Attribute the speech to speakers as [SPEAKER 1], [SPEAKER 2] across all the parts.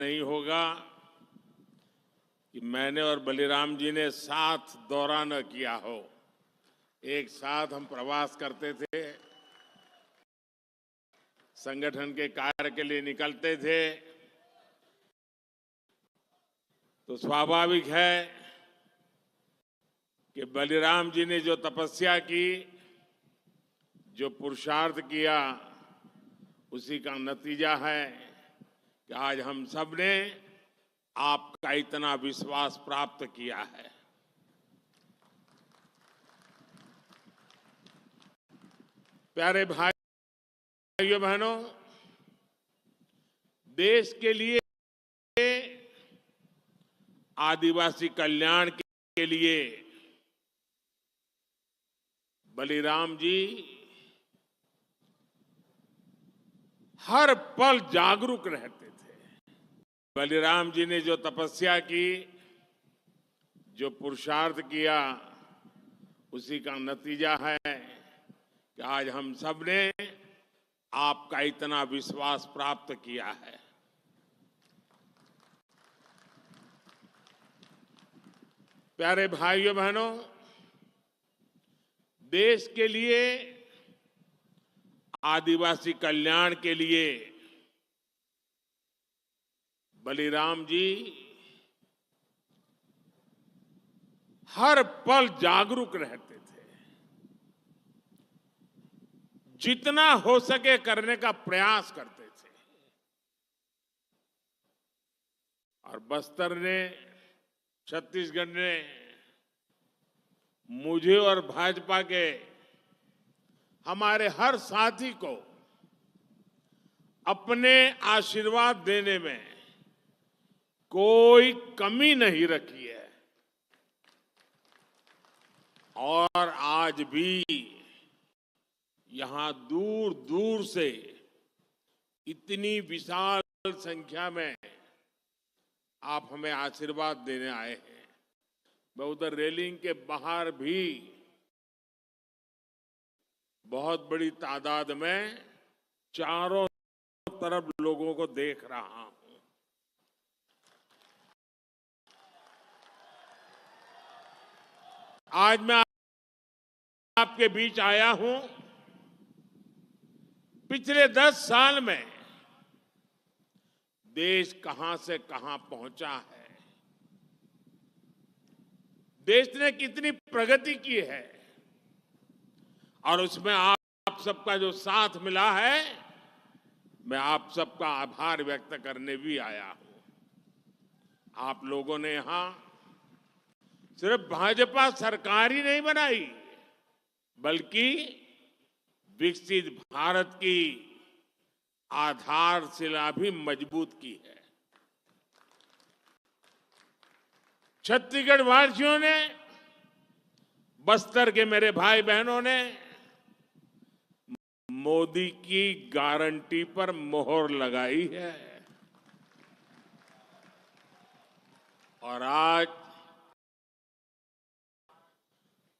[SPEAKER 1] नहीं होगा कि मैंने और बलिराम जी ने साथ दौरा न किया हो। एक साथ हम प्रवास करते थे, संगठन के कार्य के लिए निकलते थे, तो स्वाभाविक है कि बलिराम जी ने जो तपस्या की, जो पुरुषार्थ किया, उसी का नतीजा है कि आज हम सब ने आपका इतना विश्वास प्राप्त किया है। प्यारे भाइयों बहनों, देश के लिए, आदिवासी कल्याण के लिए बलिराम जी हर पल जागरूक रहते थे। बलिराम जी ने जो तपस्या की, जो पुरुषार्थ किया, उसी का नतीजा है कि आज हम सब ने आपका इतना विश्वास प्राप्त किया है। प्यारे भाइयों बहनों, देश के लिए, आदिवासी कल्याण के लिए बलिराम जी हर पल जागरूक रहते थे। जितना हो सके करने का प्रयास करते थे। और बस्तर ने, छत्तीसगढ़ ने मुझे और भाजपा के हमारे हर साथी को अपने आशीर्वाद देने में कोई कमी नहीं रखी है। और आज भी यहां दूर दूर से इतनी विशाल संख्या में आप हमें आशीर्वाद देने आए हैं। मैं उधर रेलिंग के बाहर भी बहुत बड़ी तादाद में चारों तरफ लोगों को देख रहा हूं। आज मैं आपके बीच आया हूं। पिछले 10 साल में देश कहां से कहां पहुंचा है, देश ने कितनी प्रगति की है, और उसमें आप सबका जो साथ मिला है, मैं आप सबका आभार व्यक्त करने भी आया हूं। आप लोगों ने यहां सिर्फ भाजपा सरकार ही नहीं बनाई, बल्कि विकसित भारत की आधारशिला भी मजबूत की है। छत्तीसगढ़ वासियों ने, बस्तर के मेरे भाई बहनों ने मोदी की गारंटी पर मोहर लगाई है। और आज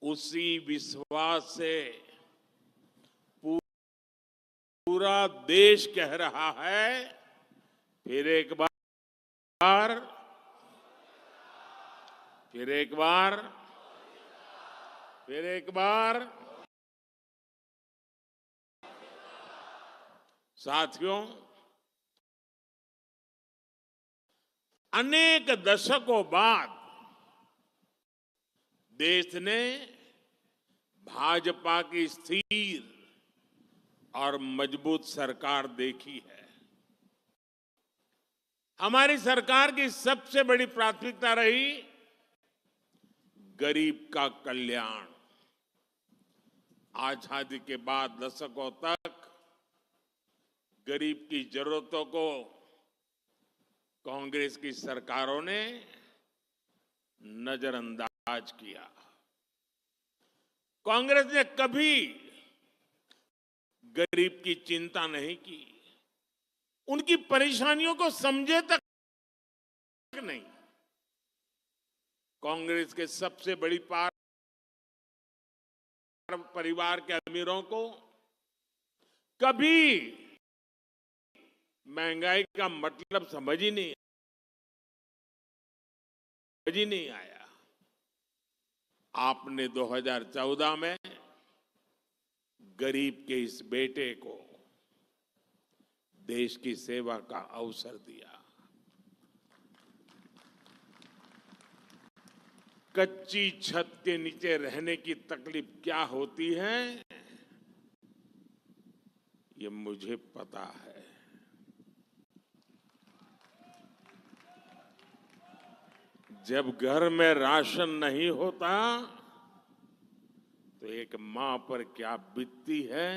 [SPEAKER 1] उसी विश्वास से पूरा देश कह रहा है, फिर एक बार, फिर एक बार, फिर एक बार। साथियों, अनेक दशकों बाद देश ने भाजपा की स्थिर और मजबूत सरकार देखी है। हमारी सरकार की सबसे बड़ी प्राथमिकता रही गरीब का कल्याण। आजादी के बाद दशकों तक गरीब की जरूरतों को कांग्रेस की सरकारों ने नजरअंदाज किया। कांग्रेस ने कभी गरीब की चिंता नहीं की, उनकी परेशानियों को समझे तक नहीं। कांग्रेस के सबसे बड़ी परिवार के अमीरों को कभी महंगाई का मतलब समझ ही नहीं ही नहीं आया। आपने 2014 में गरीब के इस बेटे को देश की सेवा का अवसर दिया। कच्ची छत के नीचे रहने की तकलीफ क्या होती है, ये मुझे पता है। जब घर में राशन नहीं होता तो एक मां पर क्या बीतती है,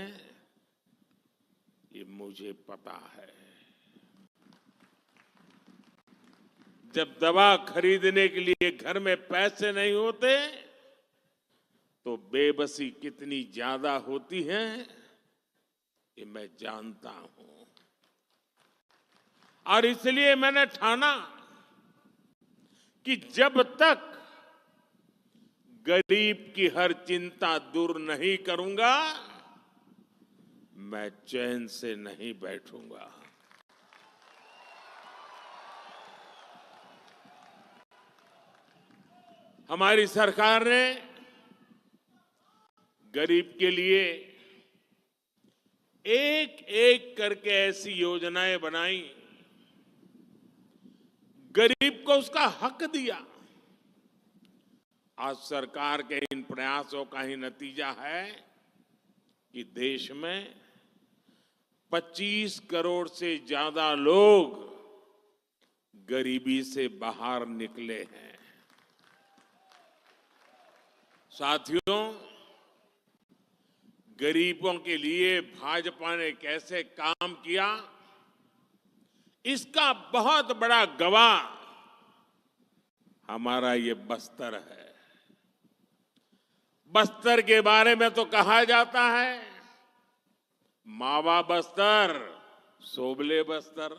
[SPEAKER 1] ये मुझे पता है। जब दवा खरीदने के लिए घर में पैसे नहीं होते तो बेबसी कितनी ज्यादा होती है, ये मैं जानता हूं। और इसलिए मैंने ठाना कि जब तक गरीब की हर चिंता दूर नहीं करूंगा, मैं चैन से नहीं बैठूंगा। हमारी सरकार ने गरीब के लिए एक एक करके ऐसी योजनाएं बनाई, गरीब को उसका हक दिया। आज सरकार के इन प्रयासों का ही नतीजा है कि देश में 25 करोड़ से ज्यादा लोग गरीबी से बाहर निकले हैं। साथियों, गरीबों के लिए भाजपा ने कैसे काम किया, इसका बहुत बड़ा गवाह हमारा ये बस्तर है। बस्तर के बारे में तो कहा जाता है, मावा बस्तर सोबले बस्तर।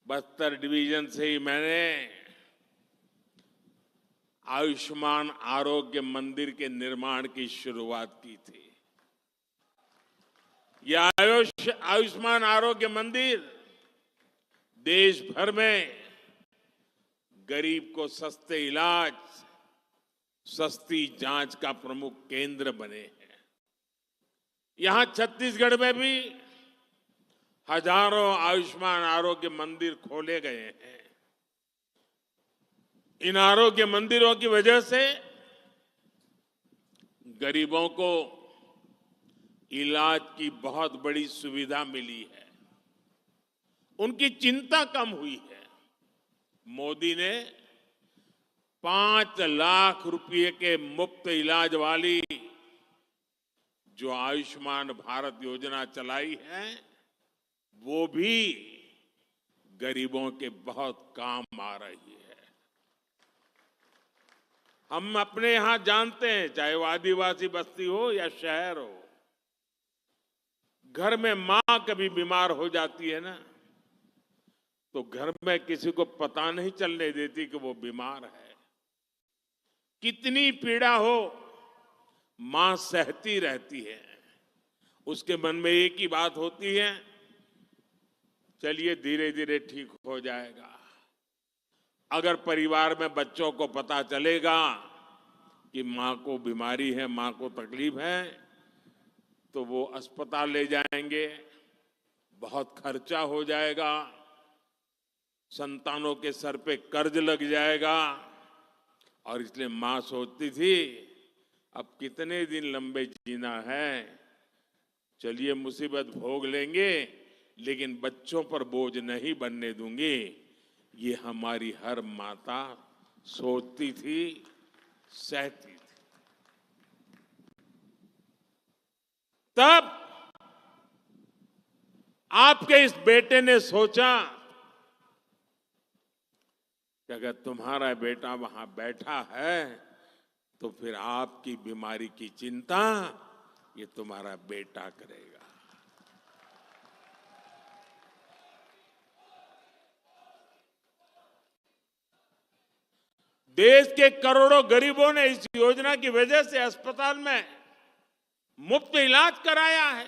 [SPEAKER 1] बस्तर डिवीजन से ही मैंने आयुष्मान आरोग्य मंदिर के निर्माण की शुरुआत की थी। यह आयुष्मान आरोग्य मंदिर देश भर में गरीब को सस्ते इलाज, सस्ती जांच का प्रमुख केंद्र बने हैं। यहां छत्तीसगढ़ में भी हजारों आयुष्मान आरोग्य मंदिर खोले गए हैं। इन आरोग्य मंदिरों की वजह से गरीबों को इलाज की बहुत बड़ी सुविधा मिली है, उनकी चिंता कम हुई है। मोदी ने 5 लाख रुपए के मुफ्त इलाज वाली जो आयुष्मान भारत योजना चलाई है, वो भी गरीबों के बहुत काम आ रही है। हम अपने यहां जानते हैं, चाहे वो आदिवासी बस्ती हो या शहर हो, घर में मां कभी बीमार हो जाती है ना, तो घर में किसी को पता नहीं चलने देती कि वो बीमार है। कितनी पीड़ा हो, मां सहती रहती है। उसके मन में एक ही बात होती है, चलिए धीरे धीरे ठीक हो जाएगा। अगर परिवार में बच्चों को पता चलेगा कि मां को बीमारी है, मां को तकलीफ है, तो वो अस्पताल ले जाएंगे, बहुत खर्चा हो जाएगा, संतानों के सर पे कर्ज लग जाएगा। और इसलिए मां सोचती थी, अब कितने दिन लंबे जीना है, चलिए मुसीबत भोग लेंगे लेकिन बच्चों पर बोझ नहीं बनने दूंगी। ये हमारी हर माता सोचती थी, सहती थी। तब आपके इस बेटे ने सोचा कि अगर तुम्हारा बेटा वहां बैठा है तो फिर आपकी बीमारी की चिंता ये तुम्हारा बेटा करेगा। देश के करोड़ों गरीबों ने इस योजना की वजह से अस्पताल में मुफ्त इलाज कराया है।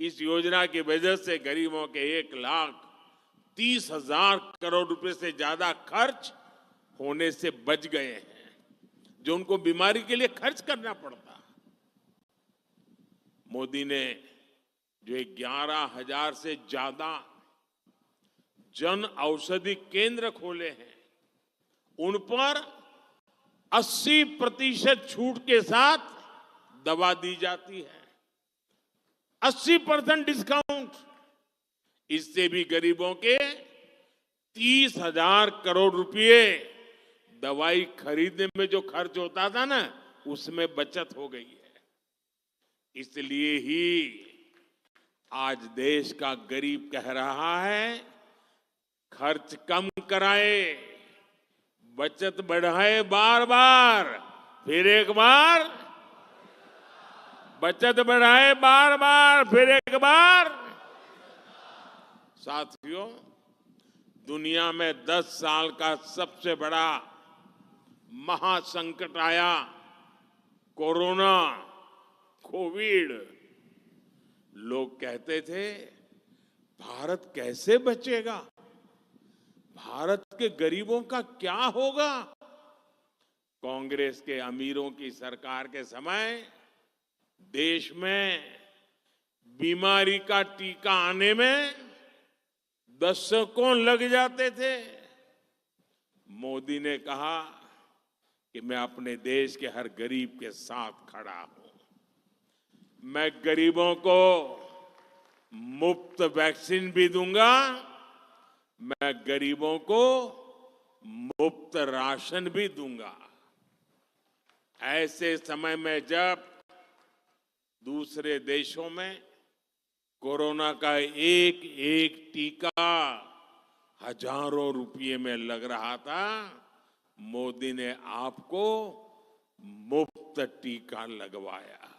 [SPEAKER 1] इस योजना की वजह से गरीबों के 1,30,000 करोड़ रुपए से ज्यादा खर्च होने से बच गए हैं, जो उनको बीमारी के लिए खर्च करना पड़ता। मोदी ने जो 11,000 से ज्यादा जन औषधि केंद्र खोले हैं, उन पर 80% छूट के साथ दवा दी जाती है। 80% डिस्काउंट। इससे भी गरीबों के 30,000 करोड़ रुपए दवाई खरीदने में जो खर्च होता था ना, उसमें बचत हो गई है। इसलिए ही आज देश का गरीब कह रहा है, खर्च कम कराए, बचत बढ़ाए, बार बार, फिर एक बार, बचत बढ़ाए बार बार, फिर एक बार। साथियों, दुनिया में 10 साल का सबसे बड़ा महासंकट आया, कोरोना, कोविड। लोग कहते थे, भारत कैसे बचेगा, भारत के गरीबों का क्या होगा। कांग्रेस के अमीरों की सरकार के समय देश में बीमारी का टीका आने में दशकों लग जाते थे। मोदी ने कहा कि मैं अपने देश के हर गरीब के साथ खड़ा हूं। मैं गरीबों को मुफ्त वैक्सीन भी दूंगा, मैं गरीबों को मुफ्त राशन भी दूंगा। ऐसे समय में जब दूसरे देशों में कोरोना का एक एक टीका हजारों रुपये में लग रहा था, मोदी ने आपको मुफ्त टीका लगवाया।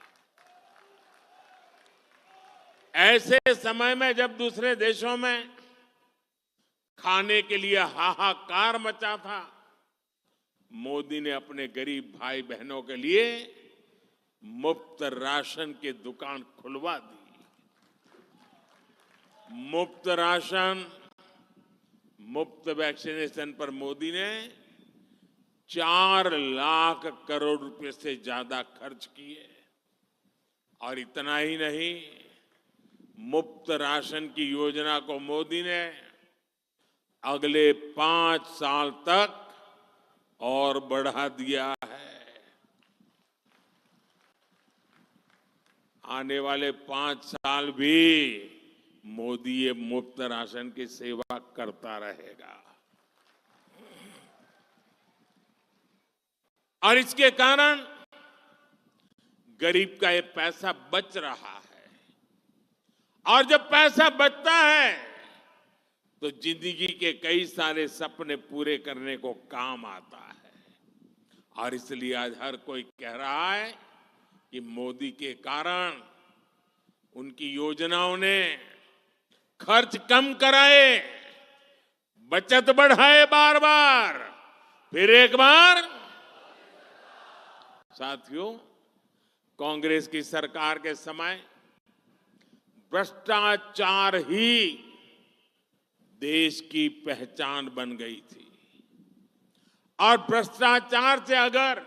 [SPEAKER 1] ऐसे समय में जब दूसरे देशों में खाने के लिए हाहाकार मचा था, मोदी ने अपने गरीब भाई बहनों के लिए मुफ्त राशन की दुकान खुलवा दी। मुफ्त राशन, मुफ्त वैक्सीनेशन पर मोदी ने 4 लाख करोड़ रुपए से ज्यादा खर्च किए। और इतना ही नहीं, मुफ्त राशन की योजना को मोदी ने अगले 5 साल तक और बढ़ा दिया है। आने वाले 5 साल भी मोदी ये मुफ्त राशन की सेवा करता रहेगा। और इसके कारण गरीब का ये पैसा बच रहा है। और जब पैसा बचता है तो जिंदगी के कई सारे सपने पूरे करने को काम आता है। और इसलिए आज हर कोई कह रहा है कि मोदी के कारण, उनकी योजनाओं ने खर्च कम कराए, बचत बढ़ाए बार बार, फिर एक बार। साथियों, कांग्रेस की सरकार के समय भ्रष्टाचार ही देश की पहचान बन गई थी। और भ्रष्टाचार से अगर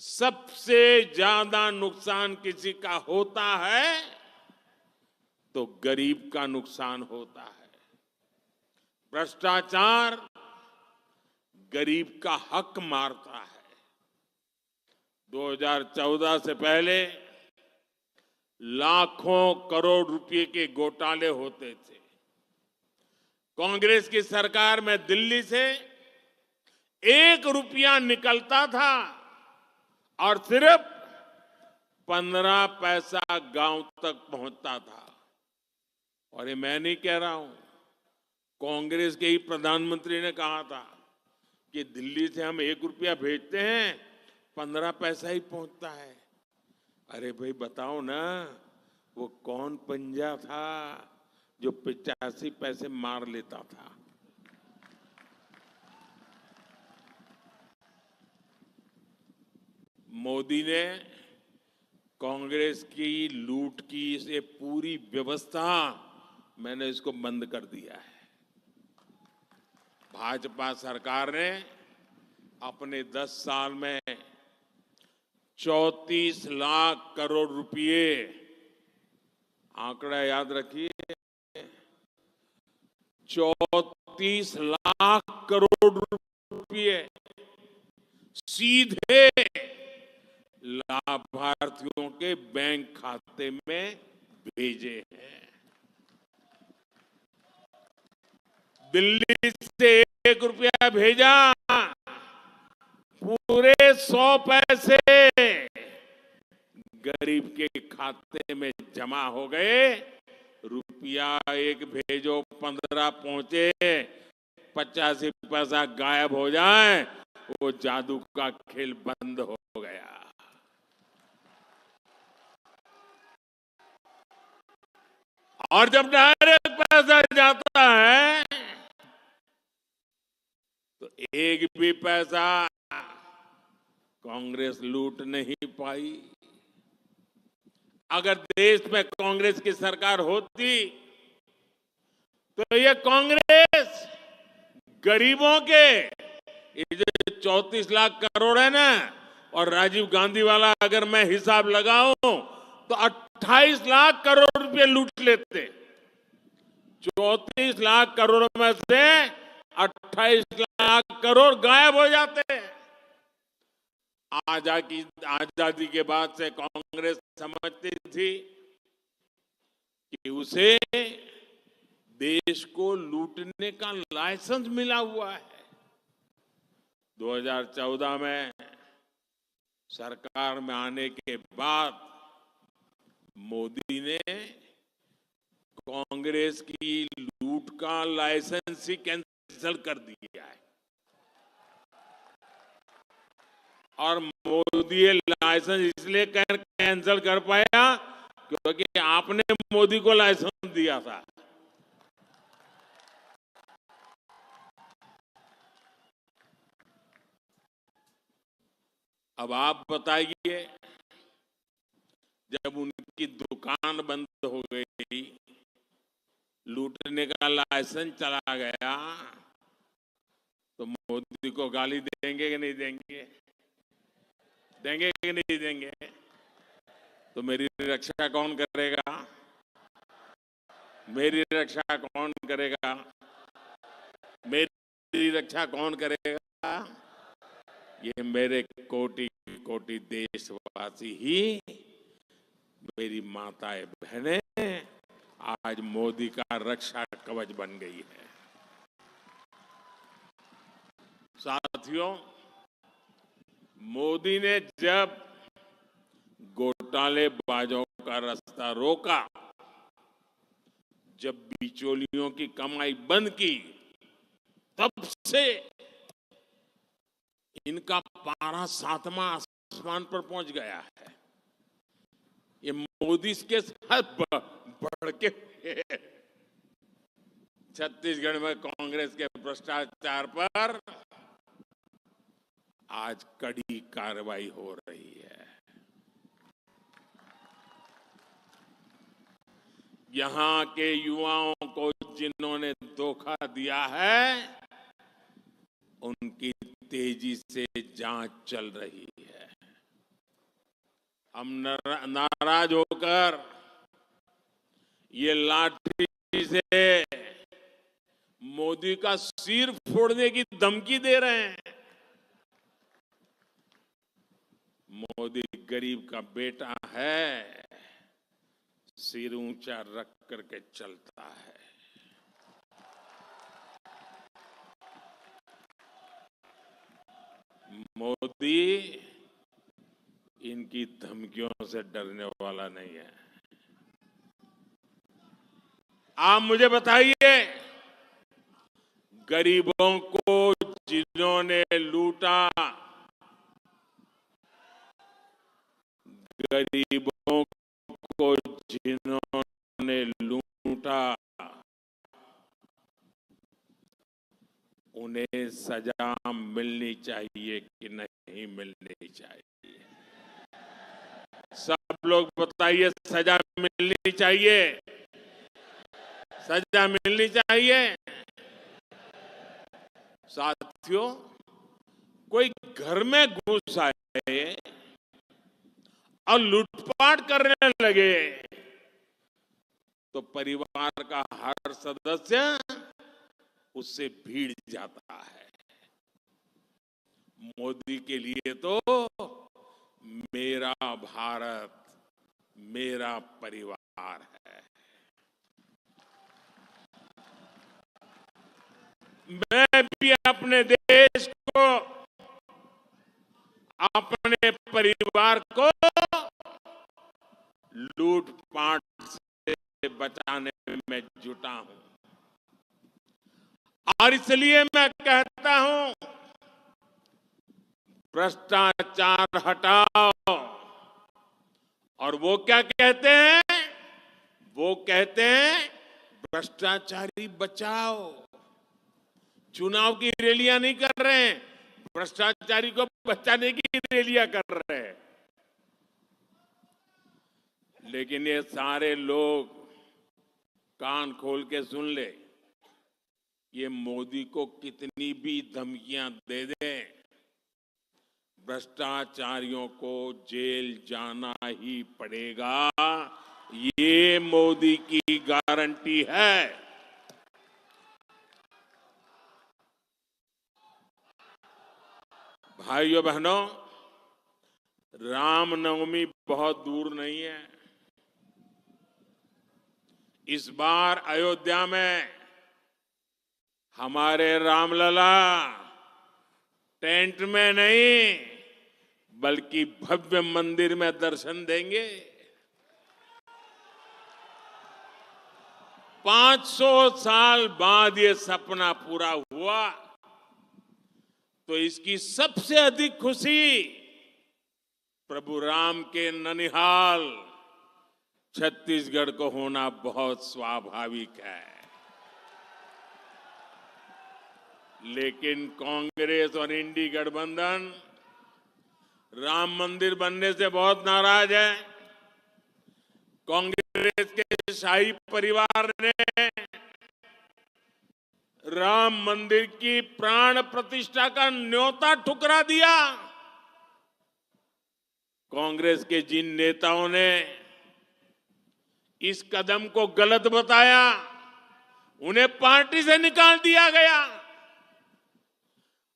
[SPEAKER 1] सबसे ज्यादा नुकसान किसी का होता है तो गरीब का नुकसान होता है। भ्रष्टाचार गरीब का हक मारता है। 2014 से पहले लाखों करोड़ रुपए के घोटाले होते थे। कांग्रेस की सरकार में दिल्ली से 1 रुपया निकलता था और सिर्फ 15 पैसा गांव तक पहुंचता था। और ये मैं नहीं कह रहा हूं, कांग्रेस के ही प्रधानमंत्री ने कहा था कि दिल्ली से हम 1 रुपया भेजते हैं, 15 पैसा ही पहुंचता है। अरे भाई बताओ ना, वो कौन पंजा था जो 85 पैसे मार लेता था। मोदी ने कांग्रेस की लूट की ये पूरी व्यवस्था मैंने इसको बंद कर दिया है। भाजपा सरकार ने अपने 10 साल में 34 लाख करोड़ रुपए, आंकड़ा याद रखिए, 34 लाख करोड़ रुपए सीधे लाभार्थियों के बैंक खाते में भेजे हैं। दिल्ली से 1 रुपया भेजा, पूरे 100 पैसे गरीब के खाते में जमा हो गए। रुपया 1 भेजो 15 पहुंचे, 85 पैसा गायब हो जाए, वो जादू का खेल बंद हो गया। और जब डायरेक्ट पैसा जाता है तो एक भी पैसा कांग्रेस लूट नहीं पाई। अगर देश में कांग्रेस की सरकार होती तो ये कांग्रेस गरीबों के, ये जो 34 लाख करोड़ है ना, और राजीव गांधी वाला अगर मैं हिसाब लगाऊं तो 28 लाख करोड़ रुपए लूट लेते। 34 लाख करोड़ में से 28 लाख करोड़ गायब हो जाते। आजादी के बाद से कांग्रेस समझती थी कि उसे देश को लूटने का लाइसेंस मिला हुआ है। 2014 में सरकार में आने के बाद मोदी ने कांग्रेस की लूट का लाइसेंस ही कैंसिल कर दिया है। और मोदी ये लाइसेंस इसलिए कैंसिल कर पाया क्योंकि आपने मोदी को लाइसेंस दिया था। अब आप बताइए, जब उनकी दुकान बंद हो गई, लूटने का लाइसेंस चला गया, तो मोदी को गाली देंगे कि नहीं देंगे? देंगे कि नहीं देंगे? तो मेरी रक्षा कौन करेगा? मेरी रक्षा कौन करेगा? मेरी रक्षा कौन करेगा? ये मेरे कोटि कोटि देशवासी ही, मेरी माताएं बहनें आज मोदी का रक्षा कवच बन गई है। साथियों, मोदी ने जब घोटालेबाजों का रास्ता रोका, जब बिचौलियों की कमाई बंद की, तब से इनका पारा 7वां आसमान पर पहुंच गया है। ये मोदी के साथ बढ़ के छत्तीसगढ़ में कांग्रेस के भ्रष्टाचार पर आज कड़ी कार्रवाई हो रही है। यहां के युवाओं को जिन्होंने धोखा दिया है, उनकी तेजी से जांच चल रही है। हम नाराज होकर ये लाठी से मोदी का सिर फोड़ने की धमकी दे रहे हैं। मोदी गरीब का बेटा है, सिर ऊंचा रख करके चलता है। मोदी इनकी धमकियों से डरने वाला नहीं है। आप मुझे बताइए, गरीबों को जिन्होंने लूटा, गरीबों को जिन्होंने लूटा, उन्हें सजा मिलनी चाहिए कि नहीं मिलनी चाहिए? सब लोग बताइए, सजा मिलनी चाहिए, सजा मिलनी चाहिए। साथियों, कोई घर में घुस आए और लूटपाट करने लगे तो परिवार का हर सदस्य उससे भीड़ जाता है। मोदी के लिए तो मेरा भारत, मेरा परिवार है। मैं भी अपने देश को, अपने परिवार को लूटपाट से बचाने में जुटा हूं। और इसलिए मैं कहता हूं, भ्रष्टाचार हटाओ। और वो क्या कहते हैं? वो कहते हैं भ्रष्टाचारी बचाओ। चुनाव की रैलियां नहीं कर रहे हैं, भ्रष्टाचारी को बचाने की रैलियां कर रहे हैं। लेकिन ये सारे लोग कान खोल के सुन ले, ये मोदी को कितनी भी धमकियां दे दें, भ्रष्टाचारियों को जेल जाना ही पड़ेगा। ये मोदी की गारंटी है। भाइयों बहनों, रामनवमी बहुत दूर नहीं है। इस बार अयोध्या में हमारे रामलला टेंट में नहीं बल्कि भव्य मंदिर में दर्शन देंगे। 500 साल बाद ये सपना पूरा हुआ तो इसकी सबसे अधिक खुशी प्रभु राम के ननिहाल छत्तीसगढ़ को होना बहुत स्वाभाविक है। लेकिन कांग्रेस और इंडी गठबंधन राम मंदिर बनने से बहुत नाराज है। कांग्रेस के शाही परिवार ने राम मंदिर की प्राण प्रतिष्ठा का न्योता ठुकरा दिया। कांग्रेस के जिन नेताओं ने इस कदम को गलत बताया, उन्हें पार्टी से निकाल दिया गया।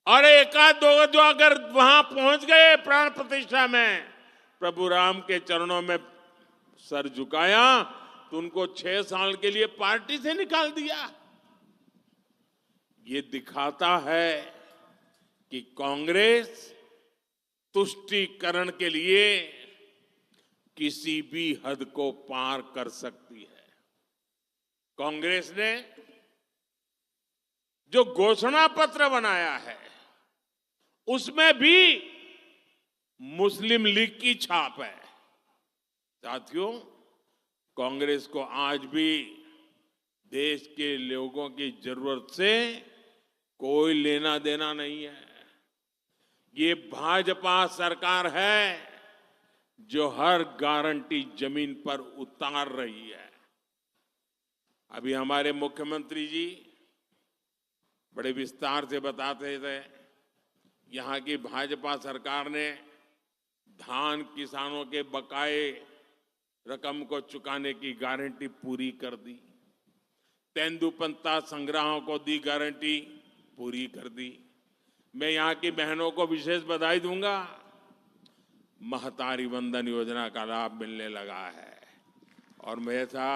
[SPEAKER 1] और एकाध दो जो अगर वहां पहुंच गए प्राण प्रतिष्ठा में, प्रभु राम के चरणों में सर झुकाया, तो उनको 6 साल के लिए पार्टी से निकाल दिया। ये दिखाता है कि कांग्रेस तुष्टीकरण के लिए किसी भी हद को पार कर सकती है। कांग्रेस ने जो घोषणा पत्र बनाया है उसमें भी मुस्लिम लीग की छाप है। साथियों, कांग्रेस को आज भी देश के लोगों की जरूरत से कोई लेना देना नहीं है। ये भाजपा सरकार है जो हर गारंटी जमीन पर उतार रही है। अभी हमारे मुख्यमंत्री जी बड़े विस्तार से बताते थे, यहां की भाजपा सरकार ने धान किसानों के बकाए रकम को चुकाने की गारंटी पूरी कर दी। तेंदुपत्ता संग्राहों को दी गारंटी पूरी कर दी। मैं यहां की बहनों को विशेष बधाई दूंगा, महतारी वंदन योजना का लाभ मिलने लगा है। और मेरा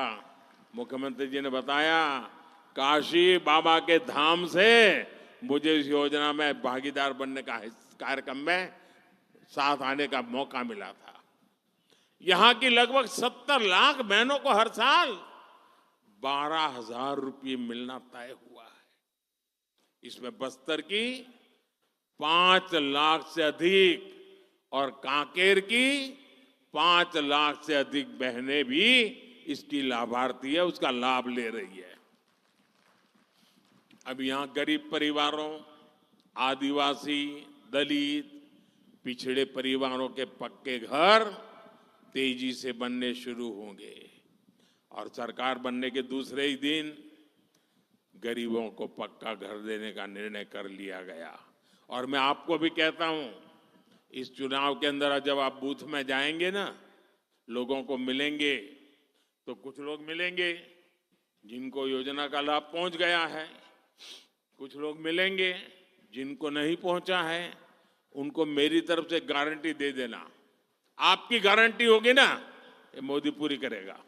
[SPEAKER 1] मुख्यमंत्री जी ने बताया, काशी बाबा के धाम से मुझे इस योजना में भागीदार बनने का कार्यक्रम में साथ आने का मौका मिला था। यहां की लगभग 70 लाख बहनों को हर साल 12,000 रुपये मिलना तय हुआ है। इसमें बस्तर की 5 लाख से अधिक और कांकेर की 5 लाख से अधिक बहनें भी इसकी लाभार्थी है, उसका लाभ ले रही है। अब यहां गरीब परिवारों, आदिवासी, दलित, पिछड़े परिवारों के पक्के घर तेजी से बनने शुरू होंगे और सरकार बनने के दूसरे ही दिन गरीबों को पक्का घर देने का निर्णय कर लिया गया। और मैं आपको भी कहता हूं, इस चुनाव के अंदर जब आप बूथ में जाएंगे ना, लोगों को मिलेंगे, तो कुछ लोग मिलेंगे जिनको योजना का लाभ पहुंच गया है, कुछ लोग मिलेंगे जिनको नहीं पहुंचा है। उनको मेरी तरफ से गारंटी दे देना, आपकी गारंटी होगी ना, ये मोदी पूरी करेगा।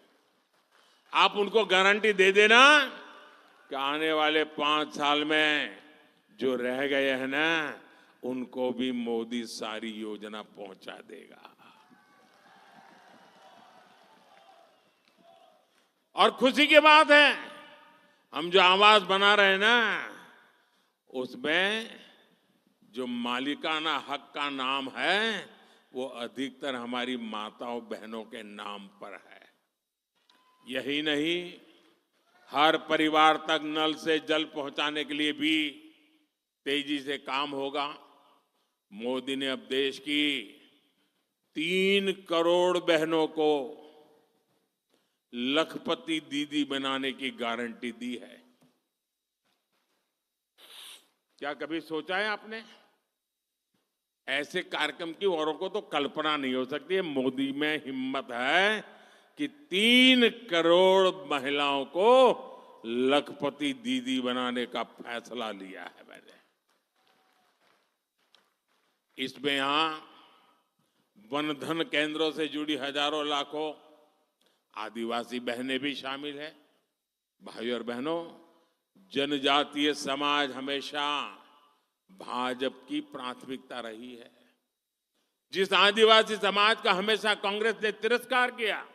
[SPEAKER 1] आप उनको गारंटी दे देना कि आने वाले 5 साल में जो रह गए हैं ना, उनको भी मोदी सारी योजना पहुंचा देगा। और खुशी की बात है, हम जो आवास बना रहे हैं ना, उसमें जो मालिकाना हक का नाम है वो अधिकतर हमारी माताओं बहनों के नाम पर है। यही नहीं, हर परिवार तक नल से जल पहुंचाने के लिए भी तेजी से काम होगा। मोदी ने अब देश की 3 करोड़ बहनों को लखपति दीदी बनाने की गारंटी दी है। क्या कभी सोचा है आपने? ऐसे कार्यक्रम की औरों को तो कल्पना नहीं हो सकती है। मोदी में हिम्मत है कि 3 करोड़ महिलाओं को लखपति दीदी बनाने का फैसला लिया है मैंने। इसमें यहां वन धन केंद्रों से जुड़ी हजारों लाखों आदिवासी बहनें भी शामिल है। भाइयों और बहनों, जनजातीय समाज हमेशा भाजपा की प्राथमिकता रही है। जिस आदिवासी समाज का हमेशा कांग्रेस ने तिरस्कार किया,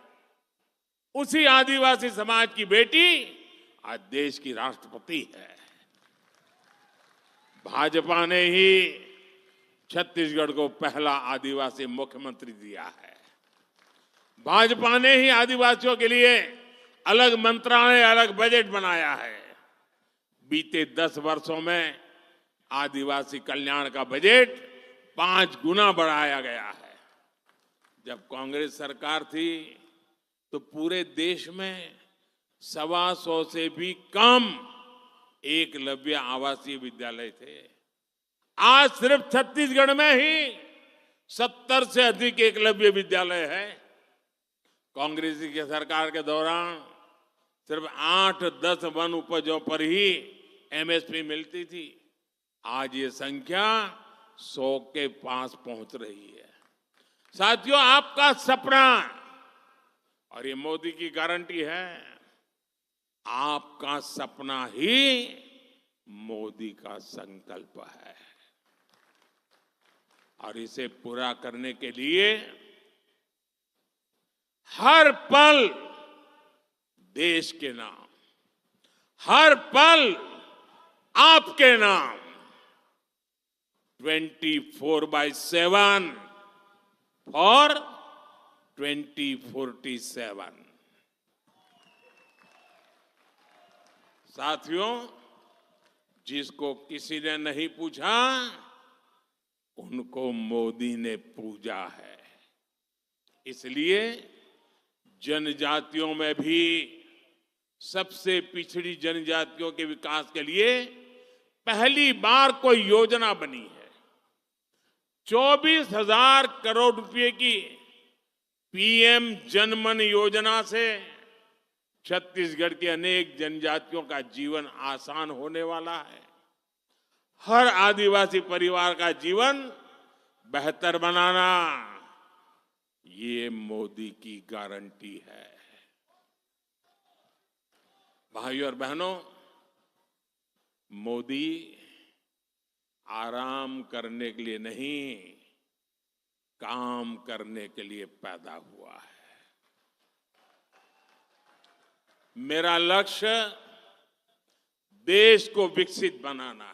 [SPEAKER 1] उसी आदिवासी समाज की बेटी आज देश की राष्ट्रपति है। भाजपा ने ही छत्तीसगढ़ को पहला आदिवासी मुख्यमंत्री दिया है। भाजपा ने ही आदिवासियों के लिए अलग मंत्रालय, अलग बजट बनाया है। बीते 10 वर्षों में आदिवासी कल्याण का बजट 5 गुना बढ़ाया गया है। जब कांग्रेस सरकार थी तो पूरे देश में 125 से भी कम एकलव्य आवासीय विद्यालय थे। आज सिर्फ छत्तीसगढ़ में ही 70 से अधिक एकलव्य विद्यालय है। कांग्रेस की सरकार के दौरान सिर्फ 8-10 वन उपजों पर ही एमएसपी मिलती थी। आज ये संख्या 100 के पास पहुंच रही है। साथियों, आपका सपना और ये मोदी की गारंटी है, आपका सपना ही मोदी का संकल्प है। और इसे पूरा करने के लिए हर पल देश के नाम, हर पल आपके नाम 24/7 फॉर 2047। साथियों, जिसको किसी ने नहीं पूछा, उनको मोदी ने पूजा है। इसलिए जनजातियों में भी सबसे पिछड़ी जनजातियों के विकास के लिए पहली बार कोई योजना बनी है। 24,000 करोड़ रुपए की पीएम जनमन योजना से छत्तीसगढ़ के अनेक जनजातियों का जीवन आसान होने वाला है। हर आदिवासी परिवार का जीवन बेहतर बनाना, ये मोदी की गारंटी है। भाइयों और बहनों, मोदी आराम करने के लिए नहीं, काम करने के लिए पैदा हुआ है। मेरा लक्ष्य देश को विकसित बनाना है।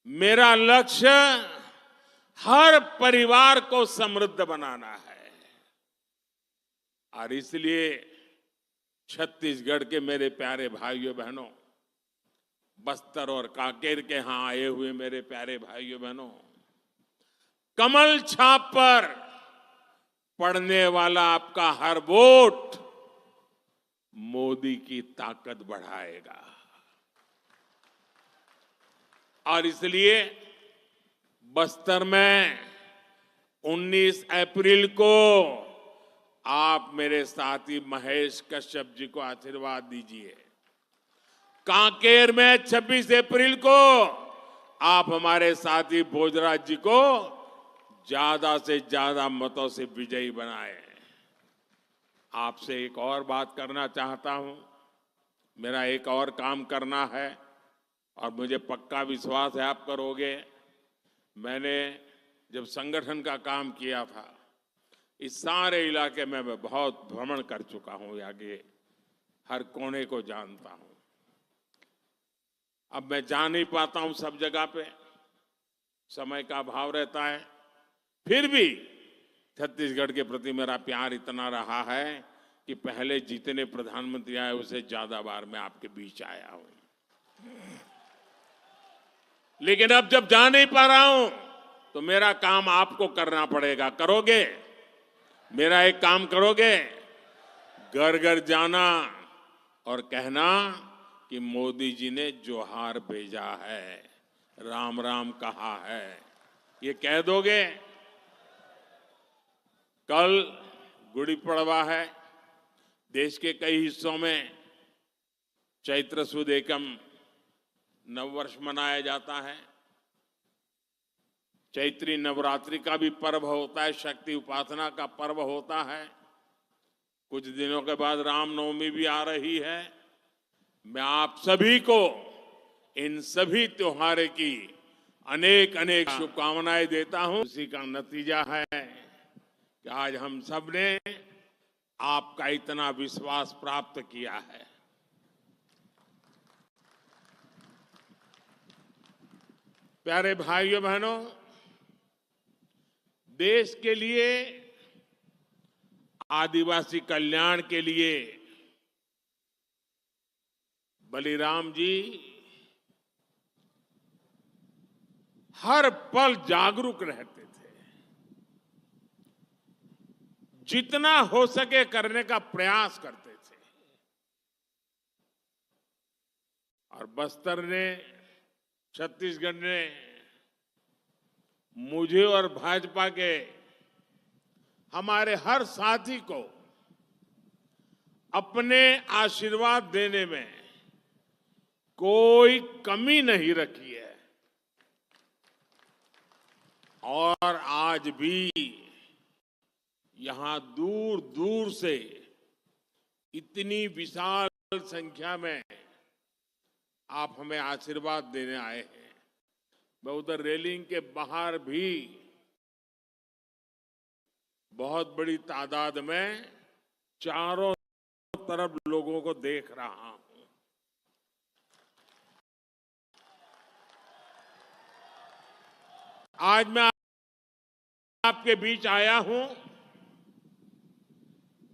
[SPEAKER 1] मेरा लक्ष्य हर परिवार को समृद्ध बनाना है। और इसलिए छत्तीसगढ़ के मेरे प्यारे भाइयों बहनों, बस्तर और कांकेर के यहां आए हुए मेरे प्यारे भाइयों बहनों, कमल छाप पर पढ़ने वाला आपका हर वोट मोदी की ताकत बढ़ाएगा। और इसलिए बस्तर में 19 अप्रैल को आप मेरे साथी महेश कश्यप जी को आशीर्वाद दीजिए। कांकेर में 26 अप्रैल को आप हमारे साथी भोजराज जी को ज्यादा से ज्यादा मतों से विजयी बनाए। आपसे एक और बात करना चाहता हूं। मेरा एक और काम करना है और मुझे पक्का विश्वास है आप करोगे। मैंने जब संगठन का काम किया था, इस सारे इलाके में मैं बहुत भ्रमण कर चुका हूं, आगे हर कोने को जानता हूं। अब मैं जा नहीं पाता हूं सब जगह पे, समय का अभाव रहता है। फिर भी छत्तीसगढ़ के प्रति मेरा प्यार इतना रहा है कि पहले जितने प्रधानमंत्री आए उससे ज्यादा बार मैं आपके बीच आया हूं। लेकिन अब जब जा नहीं पा रहा हूं तो मेरा काम आपको करना पड़ेगा। करोगे? मेरा एक काम करोगे? घर घर जाना और कहना कि मोदी जी ने जोहार भेजा है, राम राम कहा है। ये कह दोगे? कल गुड़ी पड़वा है। देश के कई हिस्सों में चैत्र सुद एकम नववर्ष मनाया जाता है। चैत्री नवरात्रि का भी पर्व होता है, शक्ति उपासना का पर्व होता है। कुछ दिनों के बाद रामनवमी भी आ रही है। मैं आप सभी को इन सभी त्योहारों की अनेक अनेक शुभकामनाएं देता हूं। उसी का नतीजा है कि आज हम सब ने आपका इतना विश्वास प्राप्त किया है। प्यारे भाइयों बहनों, देश के लिए, आदिवासी कल्याण के लिए बलिराम जी हर पल जागरूक रहते थे। जितना हो सके करने का प्रयास करते थे। और बस्तर ने, छत्तीसगढ़ ने मुझे और भाजपा के हमारे हर साथी को अपने आशीर्वाद देने में कोई कमी नहीं रखी है। और आज भी यहां दूर दूर से इतनी विशाल संख्या में आप हमें आशीर्वाद देने आए हैं। मैं उधर रेलिंग के बाहर भी बहुत बड़ी तादाद में चारों तरफ लोगों को देख रहा हूं। आज मैं आपके बीच आया हूं।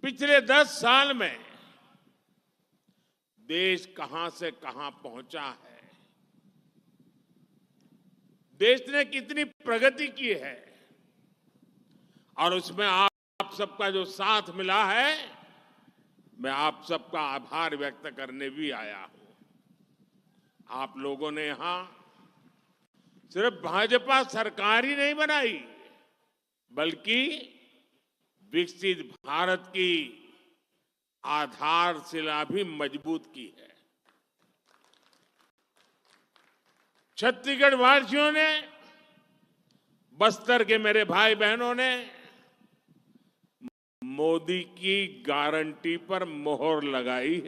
[SPEAKER 1] पिछले 10 साल में देश कहां से कहां पहुंचा है, देश ने कितनी प्रगति की है, और उसमें आप सबका जो साथ मिला है, मैं आप सबका आभार व्यक्त करने भी आया हूं। आप लोगों ने यहां सिर्फ भाजपा सरकार ही नहीं बनाई, बल्कि विकसित भारत की आधारशिला भी मजबूत की है। छत्तीसगढ़ वासियों ने, बस्तर के मेरे भाई बहनों ने मोदी की गारंटी पर मोहर लगाई है।